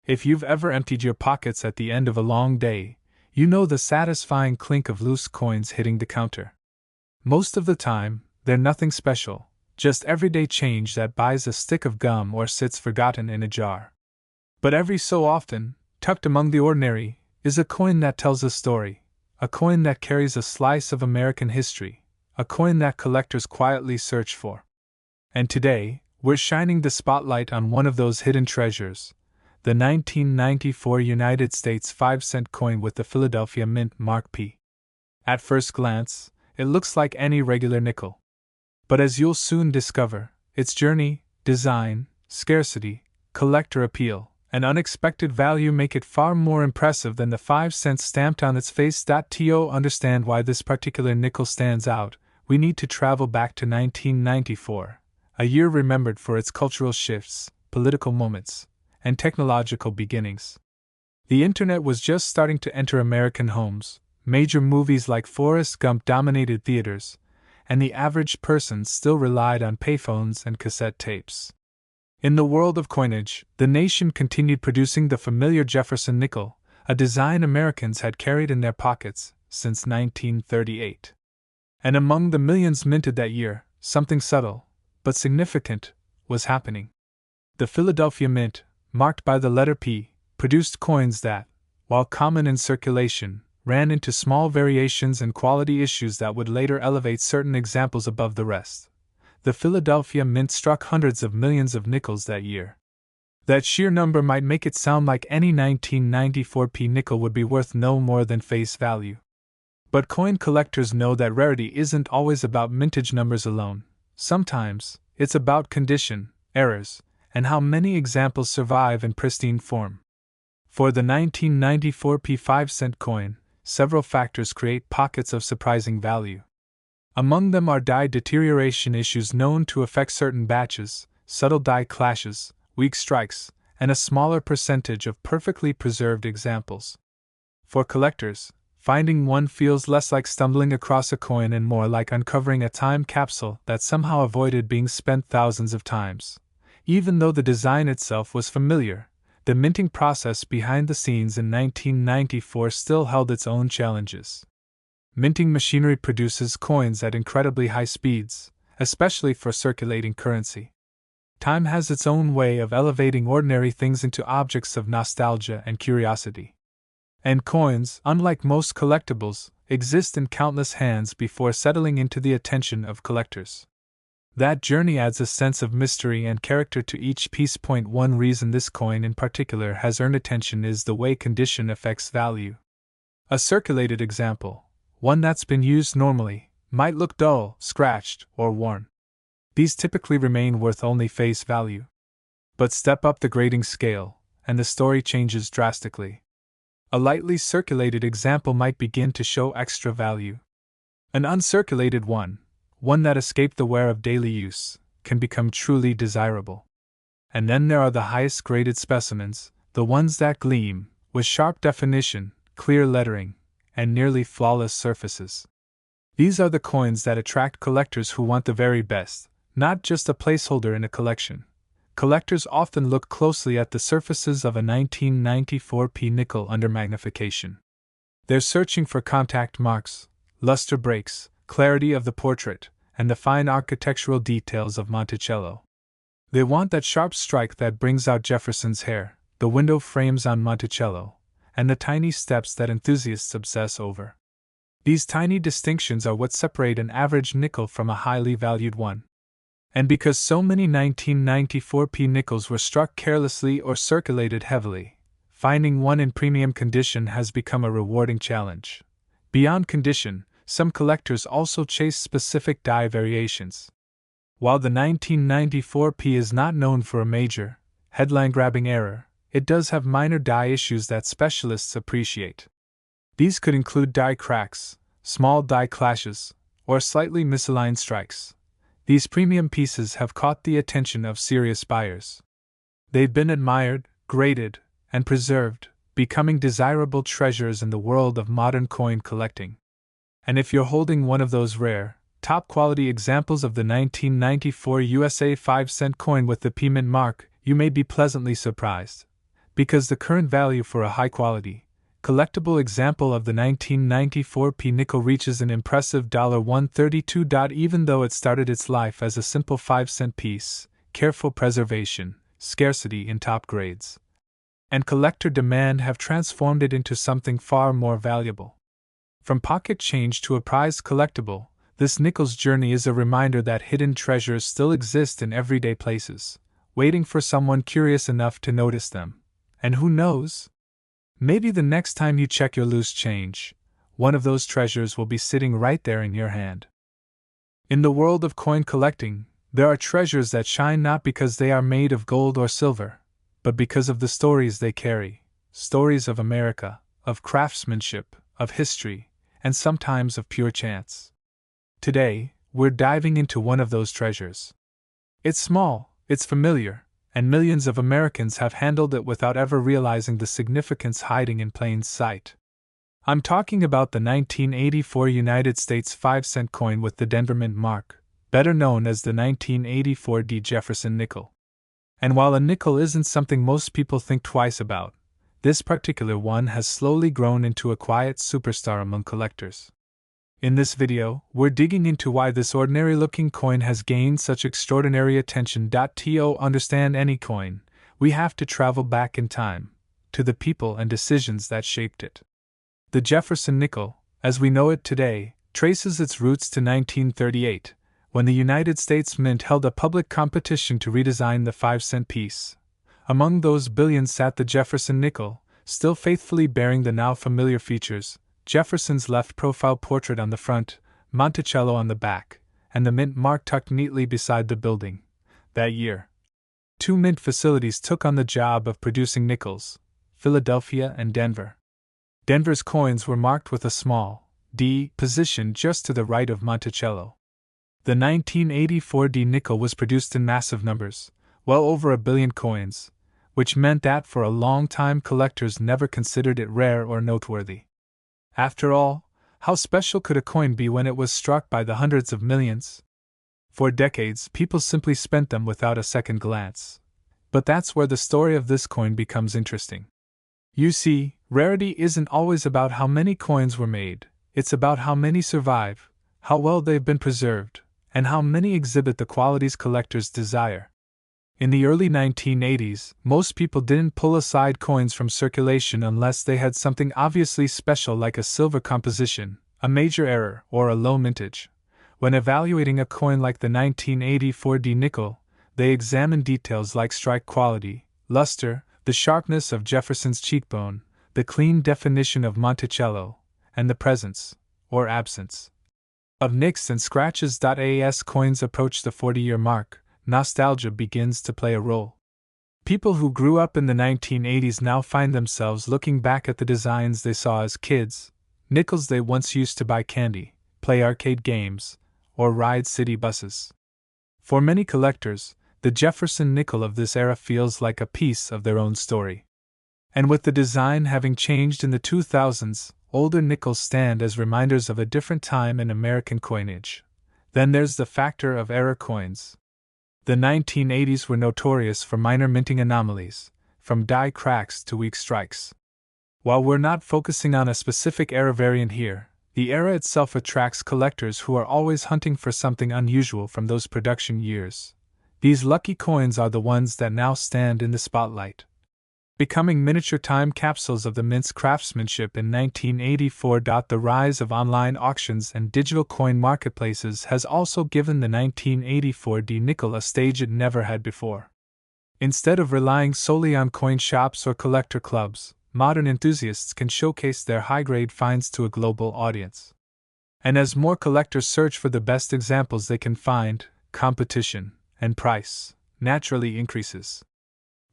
If you've ever emptied your pockets at the end of a long day, you know the satisfying clink of loose coins hitting the counter. Most of the time, they're nothing special, just everyday change that buys a stick of gum or sits forgotten in a jar. But every so often, tucked among the ordinary, is a coin that tells a story, a coin that carries a slice of American history, a coin that collectors quietly search for. And today, we're shining the spotlight on one of those hidden treasures, the 1994 United States 5-cent coin with the Philadelphia Mint Mark P. At first glance, it looks like any regular nickel. But as you'll soon discover, its journey, design, scarcity, collector appeal, and unexpected value make it far more impressive than the 5 cents stamped on its face. To understand why this particular nickel stands out, we need to travel back to 1994, a year remembered for its cultural shifts, political moments, and technological beginnings. The internet was just starting to enter American homes, major movies like Forrest Gump dominated theaters, and the average person still relied on payphones and cassette tapes. In the world of coinage, the nation continued producing the familiar Jefferson nickel, a design Americans had carried in their pockets since 1938. And among the millions minted that year, something subtle, but significant, was happening. The Philadelphia Mint, marked by the letter P, produced coins that, while common in circulation, ran into small variations and quality issues that would later elevate certain examples above the rest. The Philadelphia Mint struck hundreds of millions of nickels that year. That sheer number might make it sound like any 1994 P nickel would be worth no more than face value. But coin collectors know that rarity isn't always about mintage numbers alone. Sometimes, it's about condition, errors, and how many examples survive in pristine form. For the 1994 P 5-cent coin, several factors create pockets of surprising value. Among them are die deterioration issues known to affect certain batches, subtle die clashes, weak strikes, and a smaller percentage of perfectly preserved examples. For collectors, finding one feels less like stumbling across a coin and more like uncovering a time capsule that somehow avoided being spent thousands of times. Even though the design itself was familiar, the minting process behind the scenes in 1994 still held its own challenges. Minting machinery produces coins at incredibly high speeds, especially for circulating currency. Time has its own way of elevating ordinary things into objects of nostalgia and curiosity. And coins, unlike most collectibles, exist in countless hands before settling into the attention of collectors. That journey adds a sense of mystery and character to each piece. One reason this coin in particular has earned attention is the way condition affects value. A circulated example, one that's been used normally, might look dull, scratched, or worn. These typically remain worth only face value. But step up the grading scale, and the story changes drastically. A lightly circulated example might begin to show extra value. An uncirculated one that escaped the wear of daily use, can become truly desirable. And then there are the highest graded specimens, the ones that gleam, with sharp definition, clear lettering, and nearly flawless surfaces. These are the coins that attract collectors who want the very best, not just a placeholder in a collection. Collectors often look closely at the surfaces of a 1994 P nickel under magnification. They're searching for contact marks, luster breaks, clarity of the portrait, and the fine architectural details of Monticello. They want that sharp strike that brings out Jefferson's hair, the window frames on Monticello, and the tiny steps that enthusiasts obsess over. These tiny distinctions are what separate an average nickel from a highly valued one. And because so many 1994 P nickels were struck carelessly or circulated heavily, finding one in premium condition has become a rewarding challenge. Beyond condition, some collectors also chase specific die variations. While the 1994 P is not known for a major, headline-grabbing error, it does have minor die issues that specialists appreciate. These could include die cracks, small die clashes, or slightly misaligned strikes. These premium pieces have caught the attention of serious buyers. They've been admired, graded, and preserved, becoming desirable treasures in the world of modern coin collecting. And if you're holding one of those rare, top-quality examples of the 1994 USA 5-cent coin with the P Mint mark, you may be pleasantly surprised. because the current value for a high-quality, collectible example of the 1994 P nickel reaches an impressive $132. Even though it started its life as a simple 5-cent piece, careful preservation, scarcity in top grades, and collector demand have transformed it into something far more valuable. From pocket change to a prized collectible, this nickel's journey is a reminder that hidden treasures still exist in everyday places, waiting for someone curious enough to notice them. And who knows? Maybe the next time you check your loose change, one of those treasures will be sitting right there in your hand. In the world of coin collecting, there are treasures that shine not because they are made of gold or silver, but because of the stories they carry, stories of America, of craftsmanship, of history, and sometimes of pure chance. Today, we're diving into one of those treasures. It's small, it's familiar, and millions of Americans have handled it without ever realizing the significance hiding in plain sight. I'm talking about the 1984 United States 5-cent coin with the Denver Mint mark, better known as the 1984 D. Jefferson nickel. And while a nickel isn't something most people think twice about, this particular one has slowly grown into a quiet superstar among collectors. In this video, we're digging into why this ordinary-looking coin has gained such extraordinary attention. To understand any coin, we have to travel back in time, to the people and decisions that shaped it. The Jefferson nickel, as we know it today, traces its roots to 1938, when the United States Mint held a public competition to redesign the 5-cent piece. Among those billions sat the Jefferson nickel, still faithfully bearing the now familiar features: Jefferson's left profile portrait on the front, Monticello on the back, and the mint mark tucked neatly beside the building. That year, 2 mint facilities took on the job of producing nickels: Philadelphia and Denver. Denver's coins were marked with a small D positioned just to the right of Monticello. The 1984 D nickel was produced in massive numbers, well over 1 billion coins, which meant that for a long time collectors never considered it rare or noteworthy. After all, how special could a coin be when it was struck by the hundreds of millions? For decades, people simply spent them without a second glance. But that's where the story of this coin becomes interesting. You see, rarity isn't always about how many coins were made, it's about how many survive, how well they've been preserved, and how many exhibit the qualities collectors desire. In the early 1980s, most people didn't pull aside coins from circulation unless they had something obviously special like a silver composition, a major error, or a low mintage. When evaluating a coin like the 1984 D nickel, they examined details like strike quality, luster, the sharpness of Jefferson's cheekbone, the clean definition of Monticello, and the presence, or absence, of nicks and scratches. As coins approach the 40-year mark, nostalgia begins to play a role. People who grew up in the 1980s now find themselves looking back at the designs they saw as kids, nickels they once used to buy candy, play arcade games, or ride city buses. For many collectors, the Jefferson nickel of this era feels like a piece of their own story. And with the design having changed in the 2000s, older nickels stand as reminders of a different time in American coinage. Then there's the factor of error coins. The 1980s were notorious for minor minting anomalies, from die cracks to weak strikes. While we're not focusing on a specific era variant here, the era itself attracts collectors who are always hunting for something unusual from those production years. These lucky coins are the ones that now stand in the spotlight, becoming miniature time capsules of the mint's craftsmanship in 1984. The rise of online auctions and digital coin marketplaces has also given the 1984 D nickel a stage it never had before. Instead of relying solely on coin shops or collector clubs, modern enthusiasts can showcase their high-grade finds to a global audience. And as more collectors search for the best examples they can find, competition and price naturally increases.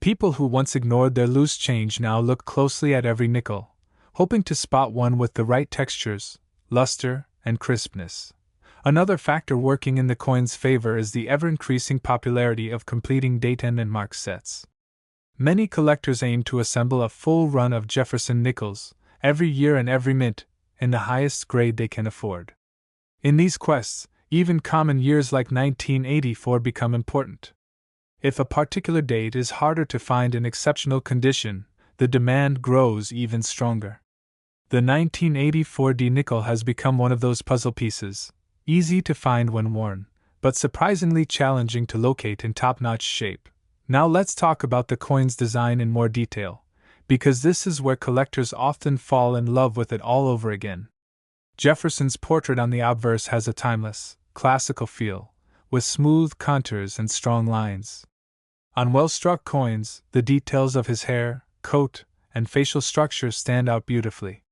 People who once ignored their loose change now look closely at every nickel, hoping to spot one with the right textures, luster, and crispness. Another factor working in the coin's favor is the ever-increasing popularity of completing date and mark sets. Many collectors aim to assemble a full run of Jefferson nickels, every year and every mint, in the highest grade they can afford. In these quests, even common years like 1984 become important. If a particular date is harder to find in exceptional condition, the demand grows even stronger. The 1984 D nickel has become one of those puzzle pieces, easy to find when worn, but surprisingly challenging to locate in top-notch shape. Now let's talk about the coin's design in more detail, because this is where collectors often fall in love with it all over again. Jefferson's portrait on the obverse has a timeless, classical feel, with smooth contours and strong lines. On well-struck coins, the details of his hair, coat, and facial structure stand out beautifully.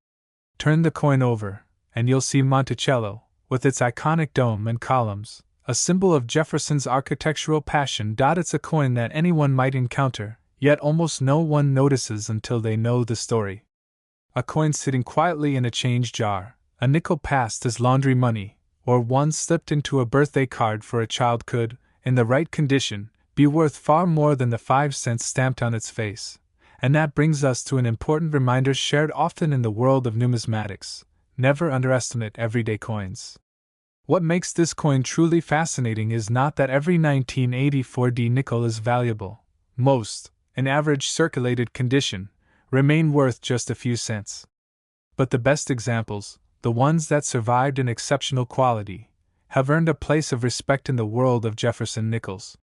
Turn the coin over, and you'll see Monticello, with its iconic dome and columns, a symbol of Jefferson's architectural passion. It's a coin that anyone might encounter, yet almost no one notices until they know the story. A coin sitting quietly in a change jar, a nickel passed as laundry money, or one slipped into a birthday card for a child could, in the right condition, be worth far more than the 5 cents stamped on its face. And that brings us to an important reminder shared often in the world of numismatics: never underestimate everyday coins. What makes this coin truly fascinating is not that every 1984 D nickel is valuable. Most, in average circulated condition, remain worth just a few cents. But the best examples, the ones that survived in exceptional quality, have earned a place of respect in the world of Jefferson nickels.